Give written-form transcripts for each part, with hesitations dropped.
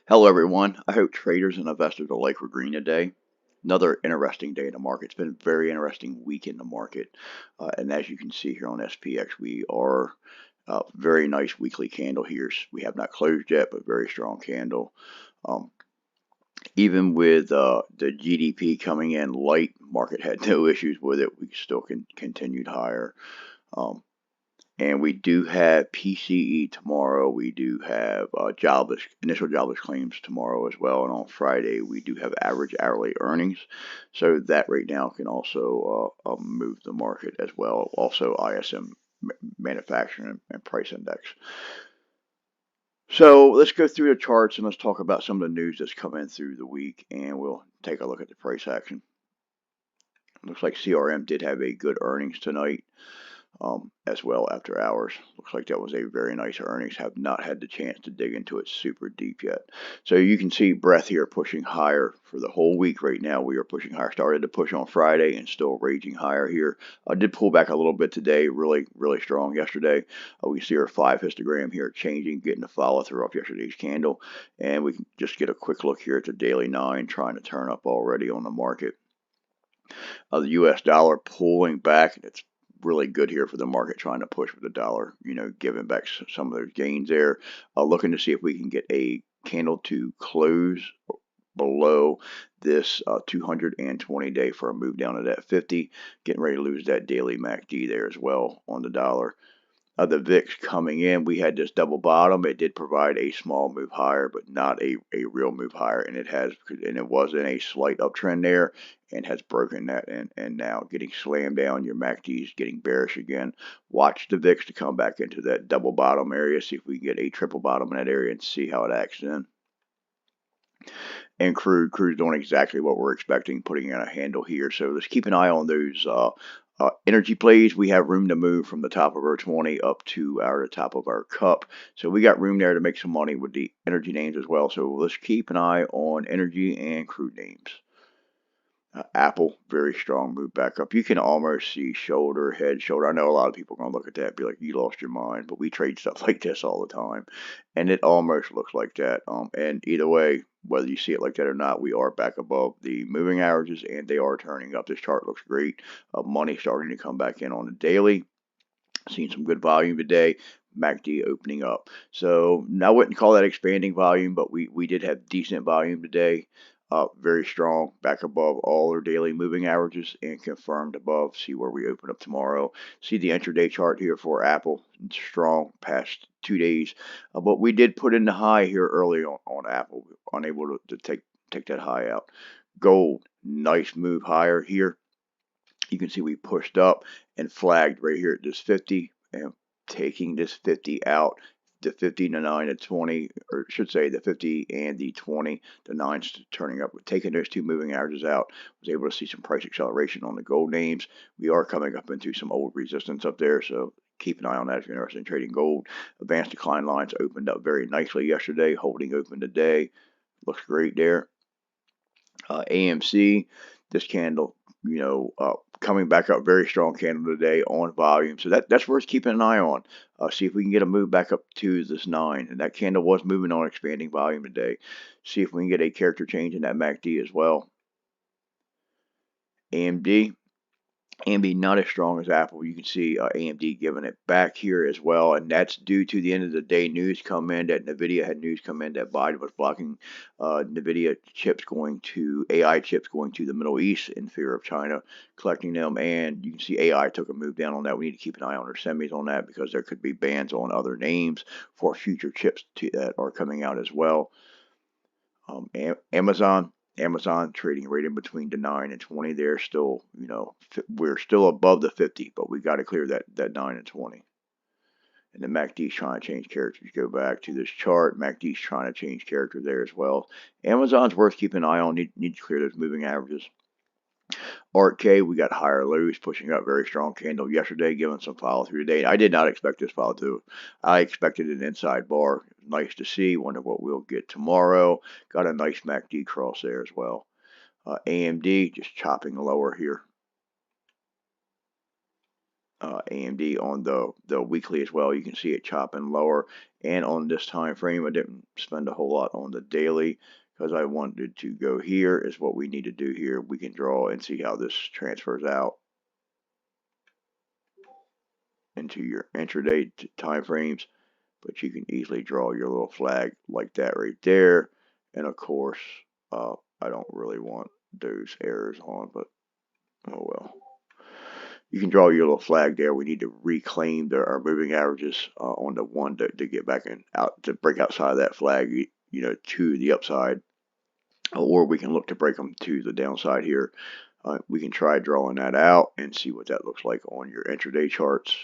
Hello, everyone. I hope traders and investors alike were green today. Another interesting day in the market. It's been a very interesting week in the market. And as you can see here on SPX, we are very nice weekly candle here. We have not closed yet, but very strong candle. Um, Even with the GDP coming in light, market had no issues with it. We still continued higher. Um, and we do have PCE tomorrow. We do have initial jobless claims tomorrow as well. And on Friday, we do have average hourly earnings. So that right now can also move the market as well. Also, ISM manufacturing and price index. So let's go through the charts and let's talk about some of the news that's come in through the week. And we'll take a look at the price action. Looks like CRM did have a good earnings tonight. As well after hours. Looks like that was a very nice earnings. Have not had the chance to dig into it super deep yet. So you can see breadth here pushing higher for the whole week right now. We are pushing higher. Started to push on Friday and still raging higher here. Did pull back a little bit today. Really, really strong yesterday. We see our 5 histogram here changing, getting a follow through off yesterday's candle. And we can just get a quick look here at the daily 9 trying to turn up already on the market. The US dollar pulling back. It's really good here for the market trying to push with the dollar, giving back some of those gains there. Looking to see if we can get a candle to close below this 220 day for a move down to that 50. Getting ready to lose that daily MACD there as well on the dollar. The VIX coming in, we had this double bottom. It did provide a small move higher, but not a real move higher, and it was in a slight uptrend there, and has broken that, and now getting slammed down. Your MACD is getting bearish again. Watch the VIX to come back into that double bottom area. See if we can get a triple bottom in that area and see how it acts then. And crude's doing exactly what we're expecting, putting in a handle here. So let's keep an eye on those energy plays. We have room to move from the top of our 20 up to the top of our cup. So we got room there to make some money with the energy names as well. So let's keep an eye on energy and crude names. Apple, very strong move back up. You can almost see shoulder, head, shoulder. I know a lot of people are going to look at that and be like, you lost your mind. But we trade stuff like this all the time. And it almost looks like that. And either way, whether you see it like that or not, we are back above the moving averages and they are turning up. This chart looks great. Money starting to come back in on the daily. Seen some good volume today. MACD opening up. So I wouldn't call that expanding volume, but we did have decent volume today. Very strong, back above all our daily moving averages and confirmed above. See where we open up tomorrow. See the intraday chart here for Apple. It's strong past 2 days. But we did put in the high here early on Apple. Unable to take that high out. Gold, nice move higher here. You can see we pushed up and flagged right here at this 50 and taking this 50 out. The 50, the 9, and 20, or I should say the 50 and the 20, the 9's turning up. Taking those two moving averages out, was able to see some price acceleration on the gold names. We are coming up into some old resistance up there, so keep an eye on that if you're interested in trading gold. Advanced decline lines opened up very nicely yesterday, holding open today. Looks great there. AMC, this candle, coming back up, very strong candle today on volume. So that's worth keeping an eye on. See if we can get a move back up to this 9. And that candle was moving on expanding volume today. See if we can get a character change in that MACD as well. AMD not as strong as Apple. You can see AMD giving it back here as well, and that's due to the end of the day news come in that Nvidia had news come in that Biden was blocking Nvidia chips going to AI chips going to the Middle East in fear of China collecting them, and you can see AI took a move down on that. We need to keep an eye on our semis on that because there could be bans on other names for future chips that are coming out as well. Amazon trading right in between the 9 and 20. They're still, we're still above the 50, but we got to clear that 9 and 20. And the MACD's trying to change character. You go back to this chart, MACD's trying to change character there as well. Amazon's worth keeping an eye on. Need to clear those moving averages. ARK, we got higher lows pushing up, very strong candle yesterday, giving some follow through today. I did not expect this follow through. I expected an inside bar. Nice to see. Wonder what we'll get tomorrow. Got a nice MACD cross there as well. AMD just chopping lower here. AMD on the weekly as well. You can see it chopping lower. And on this time frame, I didn't spend a whole lot on the daily because I wanted to go here is what we need to do here. We can draw and see how this transfers out into your intraday time frames. But you can easily draw your little flag like that right there. And of course, I don't really want those errors on, but oh well. You can draw your little flag there. We need to reclaim our moving averages on the one to get back and out to break outside of that flag, to the upside, or we can look to break them to the downside here. We can try drawing that out and see what that looks like on your intraday charts.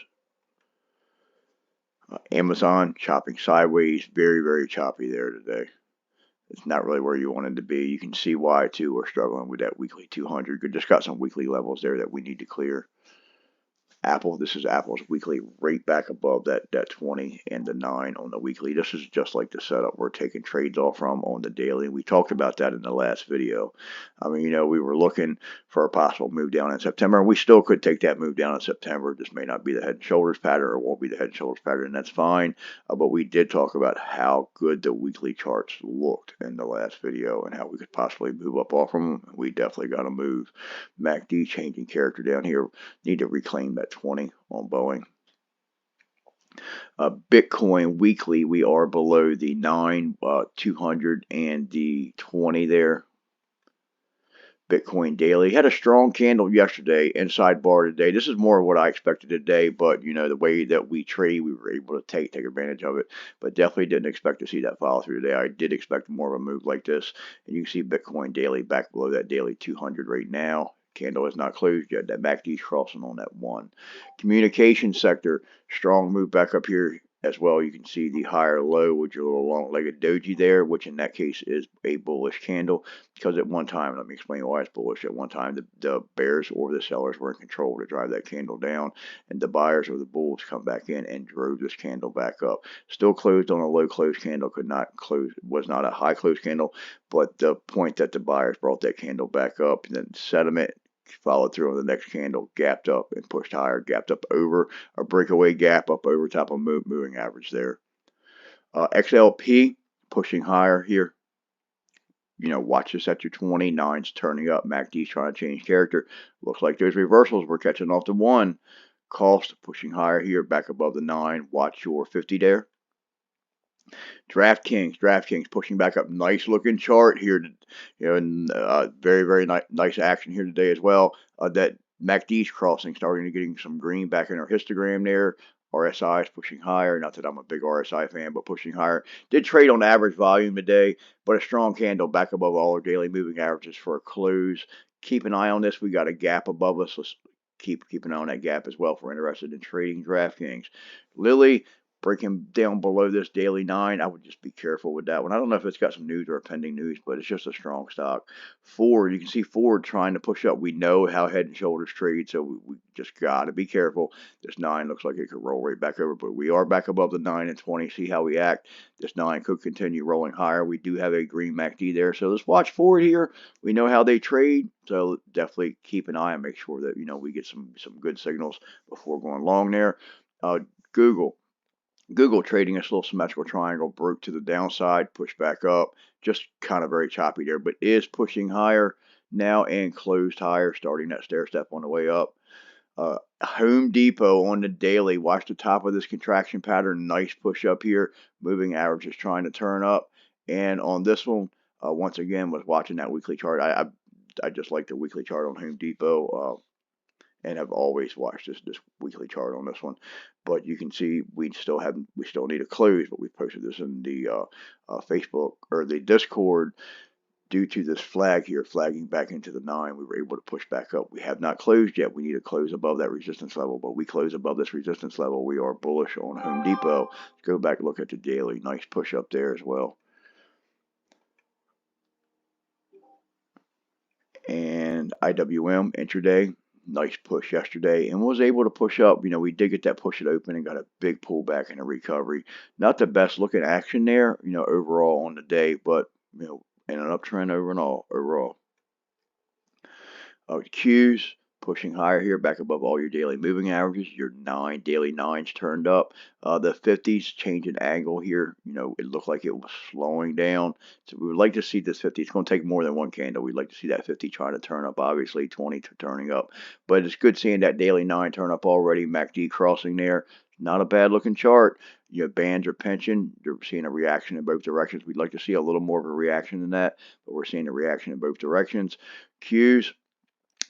Amazon chopping sideways, very, very choppy there today. It's not really where you want it to be. You can see why, too. We're struggling with that weekly 200. We just got some weekly levels there that we need to clear. Apple, this is Apple's weekly right back above that 20 and the 9 on the weekly. This is just like the setup we're taking trades off from on the daily. We talked about that in the last video. I mean, we were looking for a possible move down in September, and we still could take that move down in September. This may not be the head and shoulders pattern or won't be the head and shoulders pattern, and that's fine. But we did talk about how good the weekly charts looked in the last video and how we could possibly move up off them. We definitely got to move. MACD changing character down here. Need to reclaim that 20 on Boeing. Bitcoin weekly, we are below the 9, 200 and the 20 there. Bitcoin daily had a strong candle yesterday, inside bar today. This is more of what I expected today, but the way that we trade, we were able to take advantage of it, but definitely didn't expect to see that follow through today. I did expect more of a move like this, and you can see Bitcoin daily back below that daily 200 right now. Candle is not closed yet. That MACD is crossing on that 1. Communication sector, strong move back up here as well. You can see the higher low with your little long-legged doji there, which in that case is a bullish candle, because at one time, let me explain why it's bullish. At one time, the bears or the sellers were in control to drive that candle down, and the buyers or the bulls come back in and drove this candle back up. Still closed on a low close candle, could not close, was not a high close candle, but the point that the buyers brought that candle back up, and then sentiment followed through on the next candle, gapped up and pushed higher, gapped up over a breakaway gap up over top of moving average there. XLP pushing higher here. Watch this at your 20. 9's turning up. MACD's trying to change character. Looks like those reversals. We're catching off the 1. Cost pushing higher here, back above the 9. Watch your 50 there. DraftKings pushing back up. Nice looking chart here, and very, very nice action here today as well. That MACD's crossing, starting to getting some green back in our histogram there. RSI is pushing higher. Not that I'm a big RSI fan, but pushing higher. Did trade on average volume today, but a strong candle back above all our daily moving averages for a close. Keep an eye on this. We got a gap above us. Let's keep an eye on that gap as well if we're interested in trading DraftKings. Lilly breaking down below this daily 9. I would just be careful with that one. I don't know if it's got some news or a pending news, but it's just a strong stock. Ford, you can see Ford trying to push up. We know how head and shoulders trade, so we just got to be careful. This 9 looks like it could roll right back over, but we are back above the 9 and 20. See how we act. This 9 could continue rolling higher. We do have a green MACD there, so let's watch Ford here. We know how they trade, so definitely keep an eye and make sure that we get some good signals before going long there. Google trading this little symmetrical triangle, broke to the downside, pushed back up, just kind of very choppy there, but is pushing higher now and closed higher, starting that stair step on the way up. Home Depot on the daily, watch the top of this contraction pattern, nice push up here, moving average is trying to turn up, and on this one, once again, was watching that weekly chart. I just like the weekly chart on Home Depot. And have always watched this weekly chart on this one, but you can see we still need a close, but we posted this in the Facebook or the Discord. Due to this flag here flagging back into the 9, we were able to push back up. We have not closed yet. We need to close above that resistance level, but we close above this resistance level. We are bullish on Home Depot. Let's go back and look at the daily. Nice push up there as well. And IWM intraday, nice push yesterday, and was able to push up. We did get that push it open and got a big pullback and a recovery. Not the best looking action there, overall on the day, but in an uptrend overall. Qs pushing higher here, back above all your daily moving averages. Your daily nines turned up. The 50s changing angle here. You know, it looked like it was slowing down. So we would like to see this 50. It's going to take more than one candle. We'd like to see that 50 trying to turn up. Obviously, 20 turning up. But it's good seeing that daily 9 turn up already. MACD crossing there. Not a bad looking chart. Your bands are pinching. You're seeing a reaction in both directions. We'd like to see a little more of a reaction than that, but we're seeing a reaction in both directions. Qs,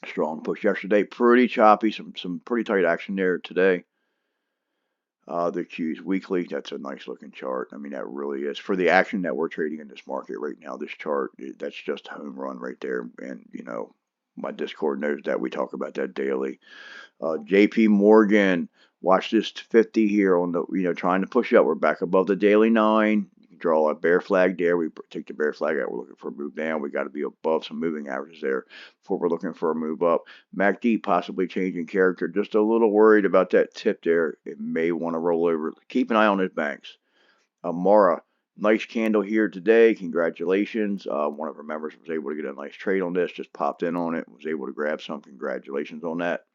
strong push yesterday. Pretty choppy. Some pretty tight action there today. The Qs weekly, that's a nice looking chart. I mean, that really is. For the action that we're trading in this market right now, this chart, that's just home run right there. And, you know, my Discord knows that. We talk about that daily. JP Morgan, watch this 50 here on the, you know, trying to push up. We're back above the daily 9. You can draw a bear flag there. We take the bear flag out. We're looking for a move down. We got to be above some moving averages there before we're looking for a move up. MACD possibly changing character. Just a little worried about that tip there. It may want to roll over. Keep an eye on those banks. Mara, nice candle here today. Congratulations. One of our members was able to get a nice trade on this. Just popped in on it. Was able to grab some. Congratulations on that.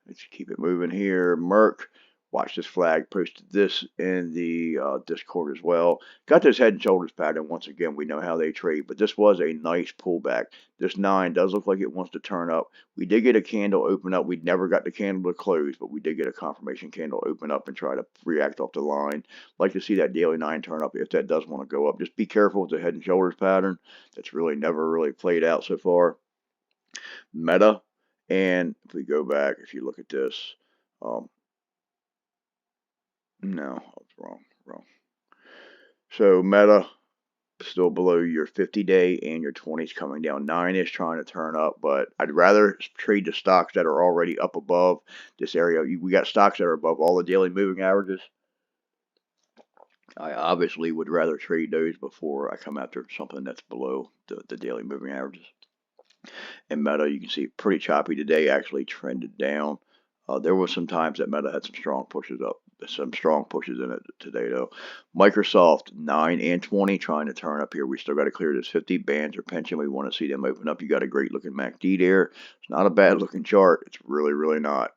Let's keep it moving here. Merck, watch this flag. Posted this in the Discord as well. Got this head and shoulders pattern. Once again, we know how they trade, but this was a nice pullback. This 9 does look like it wants to turn up. We did get a candle open up. We never got the candle to close, but we did get a confirmation candle open up and try to react off the line. Like to see that daily 9 turn up if that does want to go up. Just be careful with the head and shoulders pattern. That's really never really played out so far. Meta. And if we go back, if you look at this, no, I was wrong. So Meta still below your 50-day and your 20s coming down. 9 is trying to turn up, but I'd rather trade the stocks that are already up above this area. We got stocks that are above all the daily moving averages. I obviously would rather trade those before I come after something that's below the daily moving averages. And Meta, you can see pretty choppy today, actually trended down. There was some times that Meta had some strong pushes in it today, though. Microsoft, 9 and 20, trying to turn up here. We still got to clear this 50. Bands or pension. We want to see them open up. You got a great looking MACD there. It's not a bad looking chart. It's really, really not.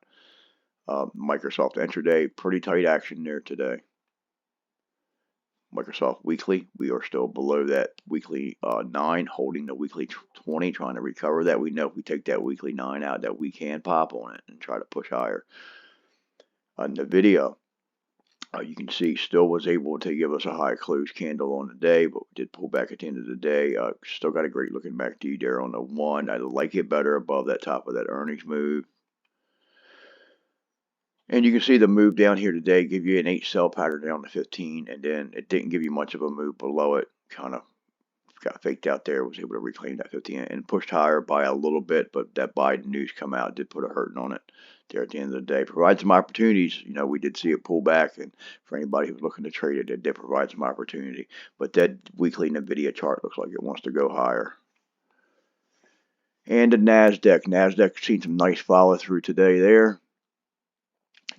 Microsoft intraday, pretty tight action there today. Microsoft weekly, we are still below that weekly 9, holding the weekly 20, trying to recover that. We know if we take that weekly 9 out, that we can pop on it and try to push higher. Nvidia, you can see still was able to give us a high close candle on the day, but we did pull back at the end of the day. Still got a great looking MACD there on the 1. I like it better above that top of that earnings move. And you can see the move down here today give you an 8 sell pattern down to 15, and then it didn't give you much of a move below it. Kind of got faked out there, was able to reclaim that 15 and pushed higher by a little bit, but that Biden news come out did put a hurting on it there at the end of the day. Provide some opportunities. You know, we did see it pull back, and for anybody who's looking to trade it, it did provide some opportunity. But that weekly Nvidia chart looks like it wants to go higher. And the NASDAQ seen some nice follow through today there.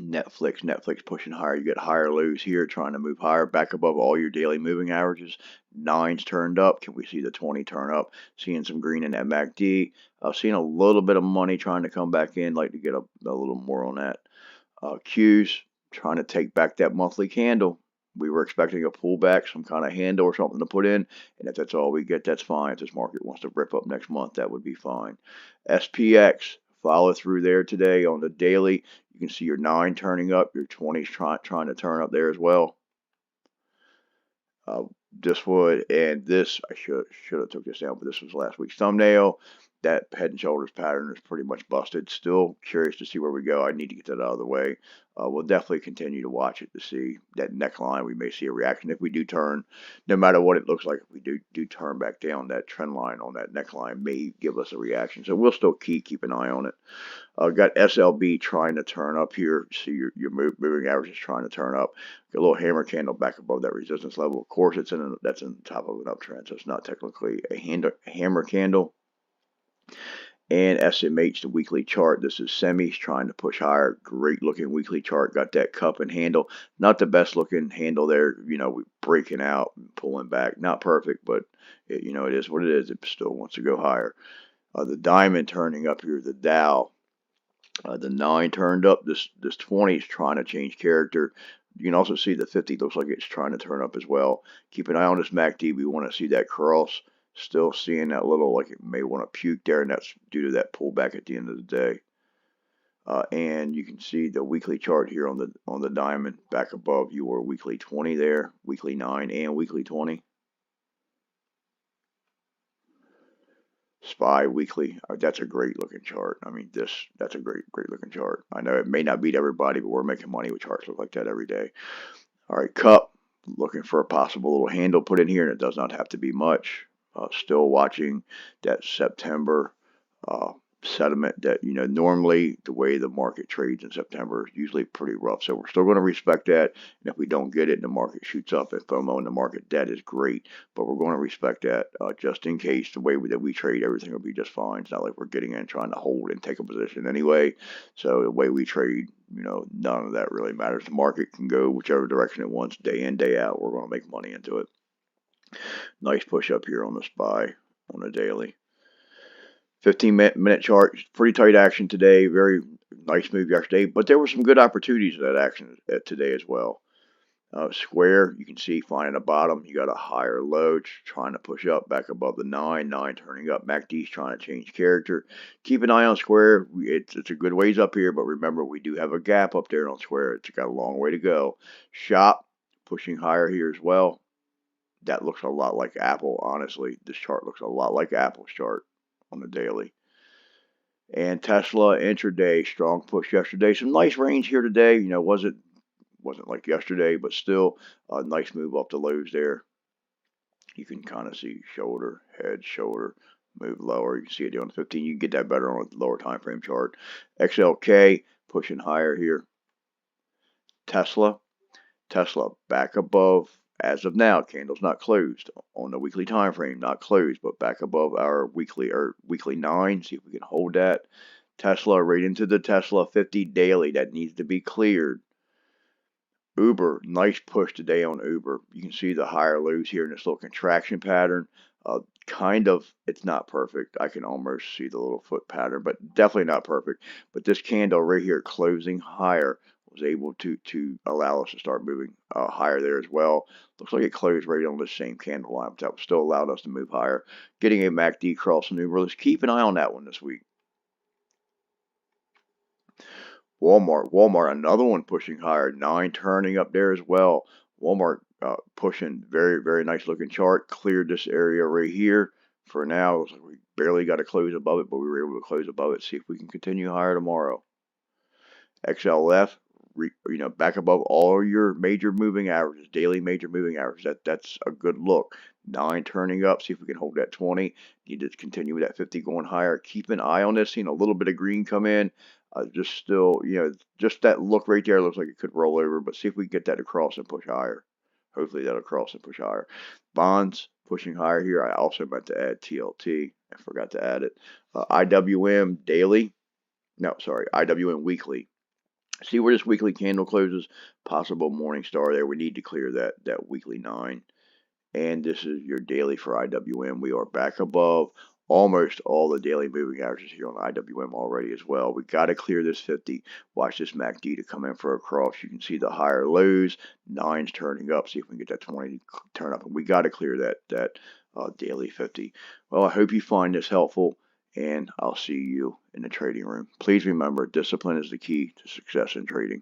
Netflix pushing higher. You get higher lows here, trying to move higher, back above all your daily moving averages. 9's turned up. Can we see the 20 turn up? Seeing some green in that MACD. Seeing a little bit of money trying to come back in. Like to get a little more on that. Qs trying to take back that monthly candle. We were expecting a pullback, some kind of handle or something to put in, and if that's all we get, that's fine. If this market wants to rip up next month, that would be fine. SPX, follow through there today on the daily. You can see your 9 turning up, your 20s trying to turn up there as well. This would, and this, I should have took this down, but this was last week's thumbnail. That head and shoulders pattern is pretty much busted. Still curious to see where we go. I need to get that out of the way. We'll definitely continue to watch it to see that neckline. We may see a reaction if we do turn, no matter what it looks like. If we do turn back down, that trend line on that neckline may give us a reaction. So we'll still keep an eye on it. Got SLB trying to turn up here. See your moving average is trying to turn up. Got a little hammer candle back above that resistance level. Of course, that's in top of an uptrend, so it's not technically a hammer candle. And SMH, the weekly chart. This is semis trying to push higher. Great looking weekly chart. Got that cup and handle. Not the best looking handle there. You know, we breaking out and pulling back. Not perfect, but it is what it is. It still wants to go higher. The diamond turning up here. The Dow. The 9 turned up. This 20 is trying to change character. You can also see the 50 looks like it's trying to turn up as well. Keep an eye on this MACD. We want to see that cross. Still seeing that little like it may want to puke there, and that's due to that pullback at the end of the day. And you can see the weekly chart here on the diamond back above your weekly 20 there, weekly 9 and weekly 20. SPY weekly. That's a great looking chart. I mean, that's a great looking chart. I know it may not beat everybody, but we're making money with charts look like that every day. All right, cup. Looking for a possible little handle put in here, and it does not have to be much. Still watching that September sentiment that, normally the way the market trades in September is usually pretty rough. So we're still going to respect that. And if we don't get it and the market shoots up and FOMO in the market, that is great. But we're going to respect that just in case the way that we trade, everything will be just fine. It's not like we're getting in trying to hold and take a position anyway. So the way we trade, none of that really matters. The market can go whichever direction it wants day in, day out. We're going to make money into it. Nice push up here on the SPY on the daily. 15-minute chart, pretty tight action today. Very nice move yesterday, but there were some good opportunities in that action today as well. Square, you can see finding a bottom. You got a higher low, trying to push up back above the 9 turning up. MACD's trying to change character. Keep an eye on Square. It's a good ways up here, but remember we do have a gap up there on Square. It's got a long way to go. Shop pushing higher here as well. That looks a lot like Apple, honestly. This chart looks a lot like Apple's chart on the daily. And Tesla intraday, strong push yesterday. Some nice range here today. Wasn't like yesterday, but still a nice move up the lows there. You can kind of see shoulder, head, shoulder, move lower. You can see it on the 15. You can get that better on a lower time frame chart. XLK pushing higher here. Tesla back above. As of now, candle's not closed on the weekly time frame, not closed, but back above our weekly 9. See if we can hold that. Tesla right into the Tesla 50 daily. That needs to be cleared. Uber, nice push today on Uber. You can see the higher lows here in this little contraction pattern. It's not perfect. I can almost see the little foot pattern, but definitely not perfect. But this candle right here closing higher was able to allow us to start moving higher there as well. Looks like it closed right on the same candle line, but that still allowed us to move higher. Getting a MACD cross on Uber. Let's keep an eye on that one this week. Walmart, another one pushing higher. 9 turning up there as well. Walmart pushing, very, very nice looking chart. Cleared this area right here. For now, it looks like we barely got to close above it, but we were able to close above it. See if we can continue higher tomorrow. XLF, back above all your major moving averages, daily major moving averages. That's a good look. 9 turning up. See if we can hold that 20. Need to continue with that 50 going higher. Keep an eye on this. Seeing a little bit of green come in. Just that look right there looks like it could roll over, but see if we can get that across and push higher. Hopefully that'll cross and push higher. Bonds pushing higher here. I also meant to add TLT. I forgot to add it. IWM daily. No, sorry, IWM weekly. See where this weekly candle closes. Possible morning star there. We need to clear that weekly 9. And this is your daily for IWM. We are back above almost all the daily moving averages here on IWM already as well. We got to clear this 50. Watch this MACD to come in for a cross. You can see the higher lows, 9's turning up. See if we can get that 20 to turn up. And we got to clear that daily 50. Well, I hope you find this helpful, and I'll see you in the trading room. Please remember, discipline is the key to success in trading.